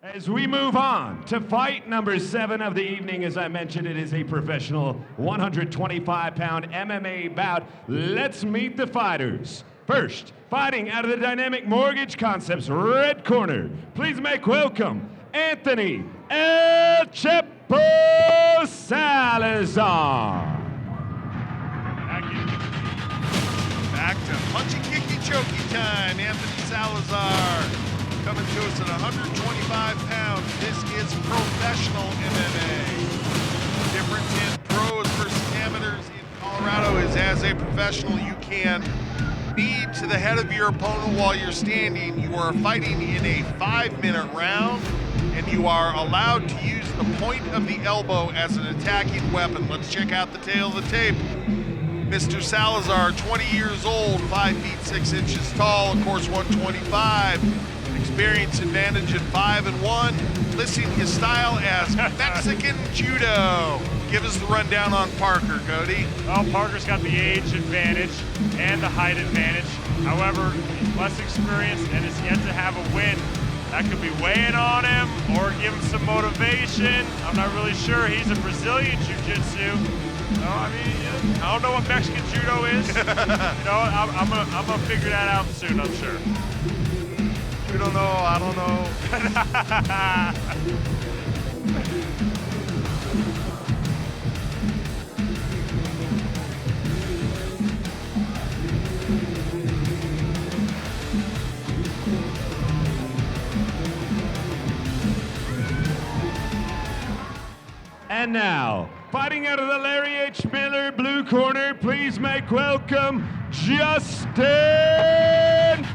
As we move on to fight number 7 of the evening, as I mentioned, it is a professional 125-pound MMA bout. Let's meet the fighters. First, fighting out of the Dynamic Mortgage Concepts red corner, please make welcome Anthony El Chepo Salazar. Back to punchy, kicky, chokey time. Anthony Salazar coming to us at 125 pounds. This is professional MMA. Difference in pros versus amateurs in Colorado is as a professional, you can knee to the head of your opponent while you're standing. You are fighting in a 5-minute round, and you are allowed to use the point of the elbow as an attacking weapon. Let's check out the tail of the tape. Mr. Salazar, 20 years old, 5 feet 6 inches tall, of course 125. Experience advantage at 5-1, listing his style as Mexican Judo. Give us the rundown on Parker, Cody. Well, Parker's got the age advantage and the height advantage. However, he's less experienced and has yet to have a win. That could be weighing on him or give him some motivation. I'm not really sure. He's a Brazilian Jiu-Jitsu. So, I mean, I don't know what Mexican Judo is. I'm gonna figure that out soon, I'm sure. We don't know, I don't know. And now, fighting out of the Larry H. Miller blue corner, please make welcome Justin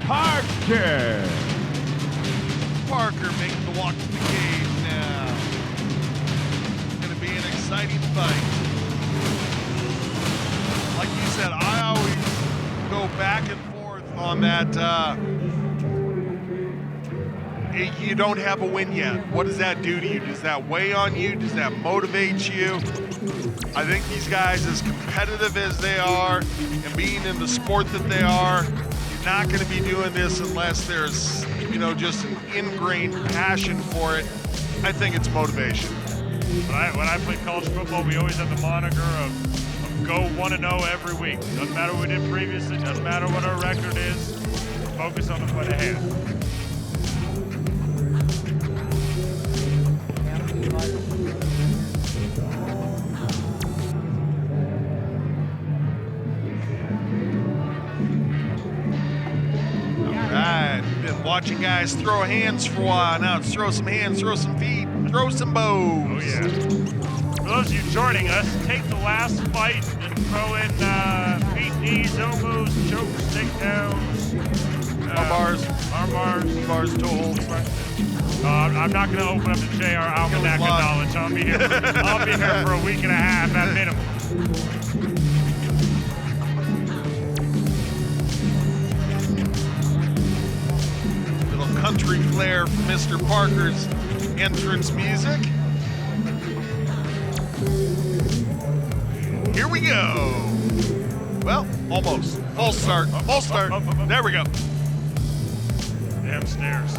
Parker. Parker making the walk to the cage now. It's going to be an exciting fight. Like you said, I always go back and forth on that. You don't have a win yet. What does that do to you? Does that weigh on you? Does that motivate you? I think these guys, as competitive as they are and being in the sport that they are, you're not going to be doing this unless there's, just an ingrained passion for it. I think it's motivation. When I played college football, we always had the moniker of go 1-0 every week. Doesn't matter what we did previously, doesn't matter what our record is, focus on the fight ahead. Watching guys throw hands for a while. Now it's throw some hands, throw some feet, throw some bows. Oh, yeah. For those of you joining us, take the last fight and throw in feet, knees, elbows, chokes, takedowns. Arm bars, toe holds. I'm not going to open up the JR Almanac of knowledge. I'll be here for a week and a half at minimum. Country flair from Mr. Parker's entrance music. Here we go. Well, almost. False start. False start. There we go. Damn stairs.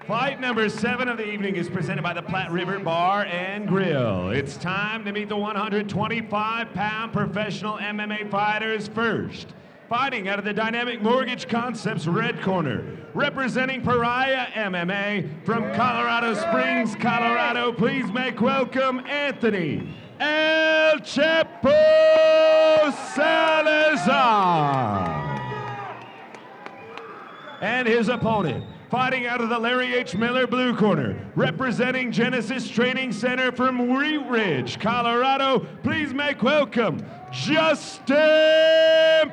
Fight number 7 of the evening is presented by the Platte River Bar and Grill. It's time to meet the 125-pound professional MMA fighters first. Fighting out of the Dynamic Mortgage Concepts red corner, representing Pariah MMA from Colorado Springs, Colorado, please make welcome Anthony El Chepo Salazar. And his opponent, fighting out of the Larry H. Miller blue corner, representing Genesis Training Center from Wheat Ridge, Colorado, please make welcome Justin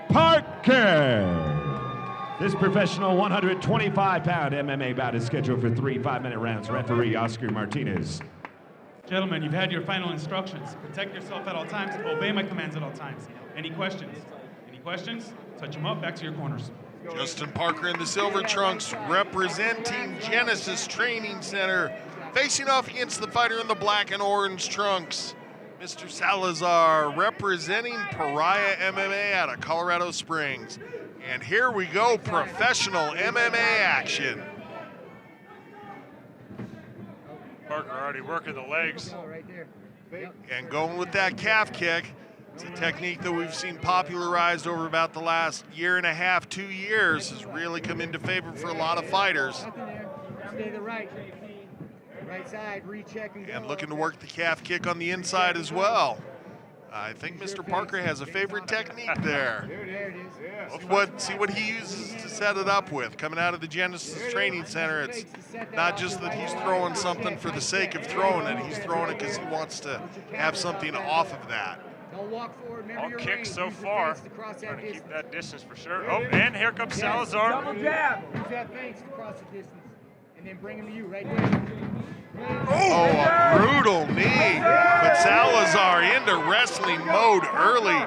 Parker. This professional 125-pound MMA bout is scheduled for 3 5-minute rounds. Referee Oscar Martinez. Gentlemen, you've had your final instructions. Protect yourself at all times. Obey my commands at all times. Any questions? Any questions? Touch them up. Back to your corners. Justin Parker in the silver trunks, representing Genesis Training Center, facing off against the fighter in the black and orange trunks, Mr. Salazar, representing Pariah MMA out of Colorado Springs. And here we go, professional MMA action. Parker already working the legs. And going with that calf kick. It's a technique that we've seen popularized over about the last year and a half, 2 years, has really come into favor for a lot of fighters. Stay to the right. Right side, recheck and go. And looking to work the calf kick on the inside as well. I think Mr. Parker has a favorite technique there. There it is. See what he uses to set it up with. Coming out of the Genesis Training Center, it's not just that he's throwing something for the sake of throwing it. He's throwing it because he wants to have something off of that. Don't walk forward. Remember All your kicks range. so Use the far. feints to cross Trying that to keep distance. that distance for sure. Oh, and here comes Salazar. Double jab. Use that feints to cross the distance. And then bring him to you right there. Oh, a brutal knee. But Salazar into wrestling mode early.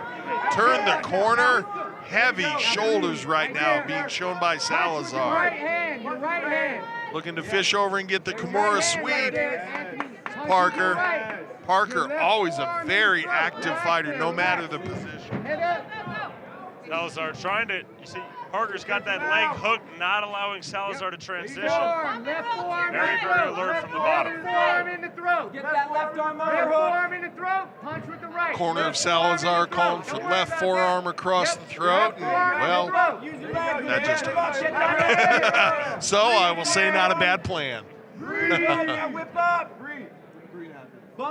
Turn the corner. Heavy shoulders right now being shown by Your Salazar. right hand. Your right hand. Looking to fish over and get the Kimura sweep. Anthony, punch Parker. with your right. Parker, always a very active fighter, no matter the position. Head up. Salazar trying to, you see, Parker's got that leg hooked, not allowing Salazar to transition. Forearm, left forearm Very, in the very throat. alert from the bottom. Left forearm in the throat. Get that left arm over. Left forearm in the throat. Punch with the right. Corner of Left forearm in the Salazar throat. calling for Don't worry left about forearm that. across the throat. Left And, forearm in the well, throat. Use your leg. that just hurts. so I will say not a bad plan. Whip up.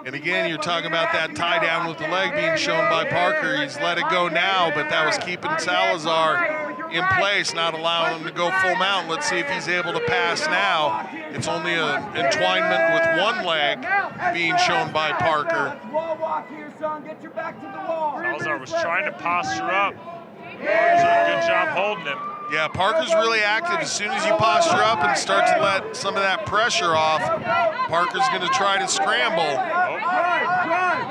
And again, you're talking about that tie down with the leg being shown by Parker. He's let it go now, but that was keeping Salazar in place, not allowing him to go full mount. Let's see if he's able to pass now. It's only an entwinement with one leg being shown by Parker. Wall walk here, son. Get your back to the wall. Salazar was trying to posture up. Parker's doing a good job holding him. Yeah, Parker's really active. As soon as you posture up and start to let some of that pressure off, Parker's going to try to scramble.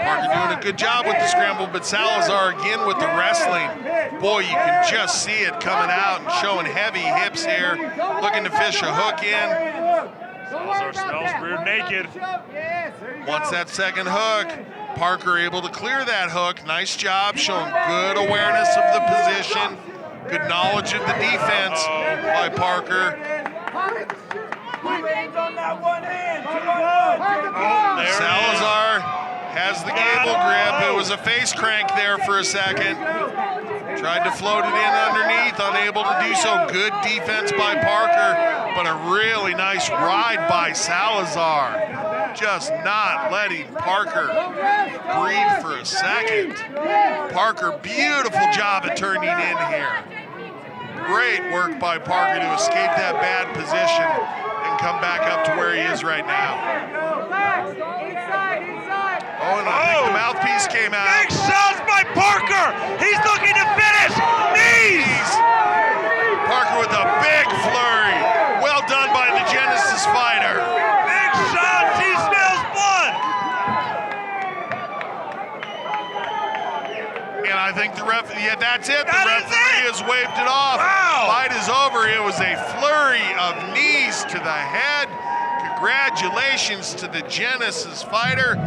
Parker doing a good job with the scramble, but Salazar again with the wrestling. Boy, you can just see it coming out and showing heavy hips here, looking to fish a hook in. Salazar smells rear naked. Once that second hook, Parker able to clear that hook. Nice job, showing good awareness of the position. Good knowledge of the defense by Parker. Salazar has the gable grip. It was a face crank there for a second. Tried to float it in underneath, unable to do so. Good defense by Parker, but a really nice ride by Salazar. Just not letting Parker breathe for a second. Parker, beautiful job at turning in here. Great work by Parker to escape that bad position and come back up to where he is right now. Oh, and I think the mouthpiece came out. Big shots by Parker. He's looking to finish. Knees. Parker with a big flurry. Well done by the Genesis fighter. Big shots. He smells blood. And I think the ref, yeah, that's it. The That is referee it. has waved it off. Wow. Fight is over. It was a flurry of knees to the head. Congratulations to the Genesis fighter.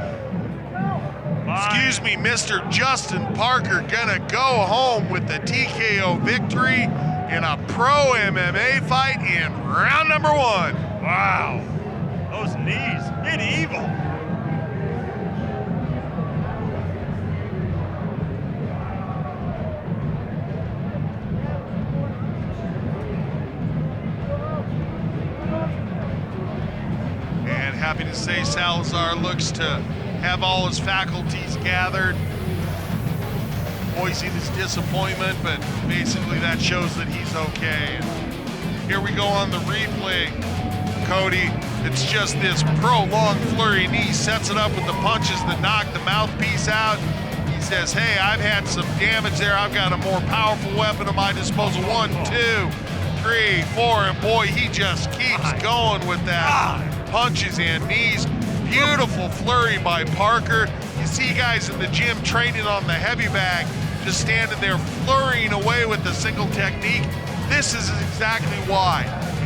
Excuse me, Mr. Justin Parker gonna go home with the TKO victory in a pro MMA fight in round number 1. Wow. Those knees. Medieval. And happy to say Salazar looks to have all his faculties gathered, voicing his disappointment, but basically that shows that he's okay. And here we go on the replay, Cody. It's just this prolonged flurry, and he sets it up with the punches that knock the mouthpiece out. He says, hey, I've had some damage there. I've got a more powerful weapon at my disposal. 1, 2, 3, 4, and boy, he just keeps going with that. Punches and knees. Beautiful flurry by Parker. You see guys in the gym training on the heavy bag, just standing there flurrying away with the single technique. This is exactly why.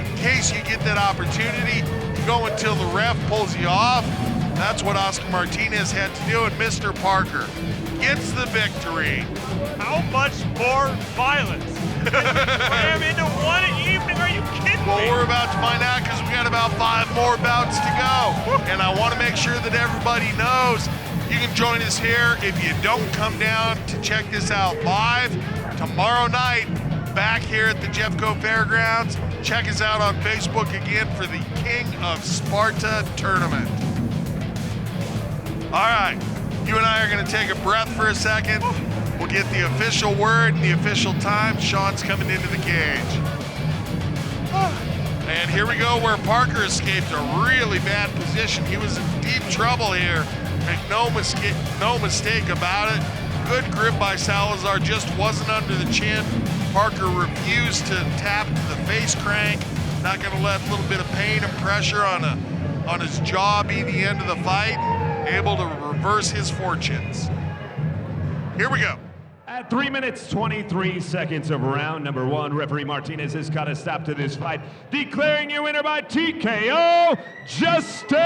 In case you get that opportunity, you go until the ref pulls you off. That's what Oscar Martinez had to do, and Mr. Parker gets the victory. How much more violence? Cram into one evening? Are you kidding Well, me? we're about to find out because we got about about 5 more bouts to go. And I want to make sure that everybody knows you can join us here if you don't come down to check this out live tomorrow night back here at the Jeffco Fairgrounds. Check us out on Facebook again for the King of Sparta tournament. All right, you and I are going to take a breath for a second. We'll get the official word and the official time. Sean's coming into the cage. And here we go where Parker escaped a really bad position. He was in deep trouble here. Make no mistake about it. Good grip by Salazar, just wasn't under the chin. Parker refused to tap the face crank. Not gonna let a little bit of pain and pressure on his jaw be the end of the fight. Able to reverse his fortunes. Here we go. At 3 minutes, 23 seconds of round number 1, referee Martinez has got a stop to this fight, declaring your winner by TKO, Justin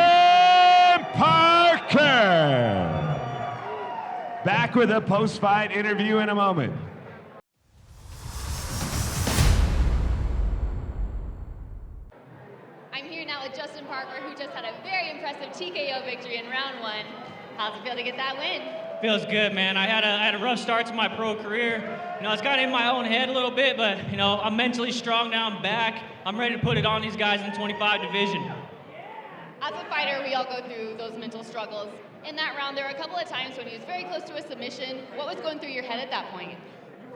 Parker. Back with a post-fight interview in a moment. I'm here now with Justin Parker, who just had a very impressive TKO victory in round 1. How's it feel to get that win? Feels good, man. I had a rough start to my pro career. You know, it's got in my own head a little bit, but, you know, I'm mentally strong now. I'm back. I'm ready to put it on these guys in the 25 division. As a fighter, we all go through those mental struggles. In that round, there were a couple of times when he was very close to a submission. What was going through your head at that point?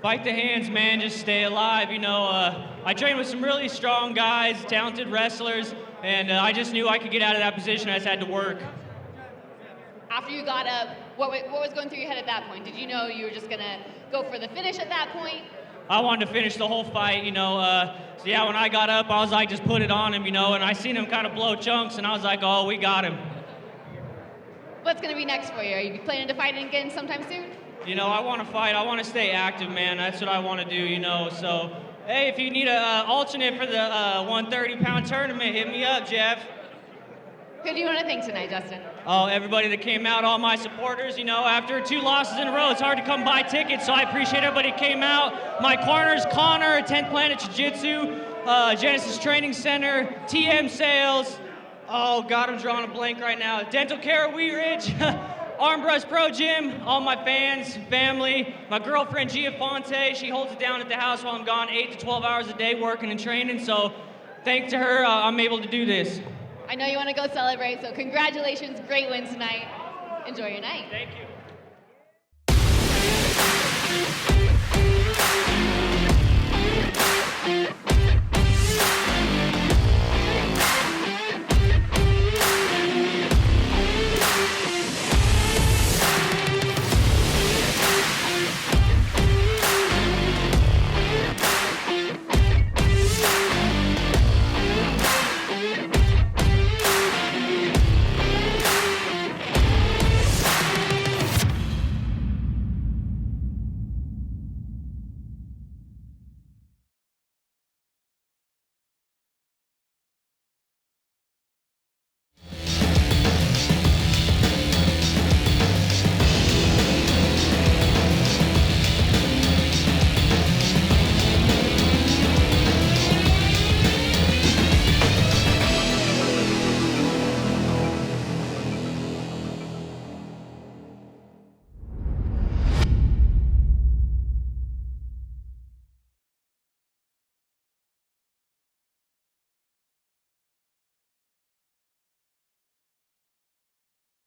Fight the hands, man. Just stay alive. You know, I trained with some really strong guys, talented wrestlers, and I just knew I could get out of that position. I just had to work. After you got up, what was going through your head at that point? Did you know you were just going to go for the finish at that point? I wanted to finish the whole fight, you know. So yeah, when I got up, I was like, just put it on him, you know, and I seen him kind of blow chunks, and I was like, oh, we got him. What's going to be next for you? Are you planning to fight again sometime soon? You know, I want to fight. I want to stay active, man. That's what I want to do, you know. So, hey, if you need an alternate for the 130-pound tournament, hit me up, Jeff. Who do you want to thank tonight, Justin? Oh, everybody that came out, all my supporters. You know, after 2 losses in a row, it's hard to come buy tickets, so I appreciate everybody that came out. My corners, Connor, 10th Planet Jiu-Jitsu, Genesis Training Center, TM Sales. Oh, God, I'm drawing a blank right now. Dental Care at Wheat Ridge, Armbrush Pro Gym, all my fans, family, my girlfriend, Gia Fonte. She holds it down at the house while I'm gone 8 to 12 hours a day working and training, so thanks to her, I'm able to do this. I know you want to go celebrate, so congratulations. Great win tonight. Enjoy your night. Thank you.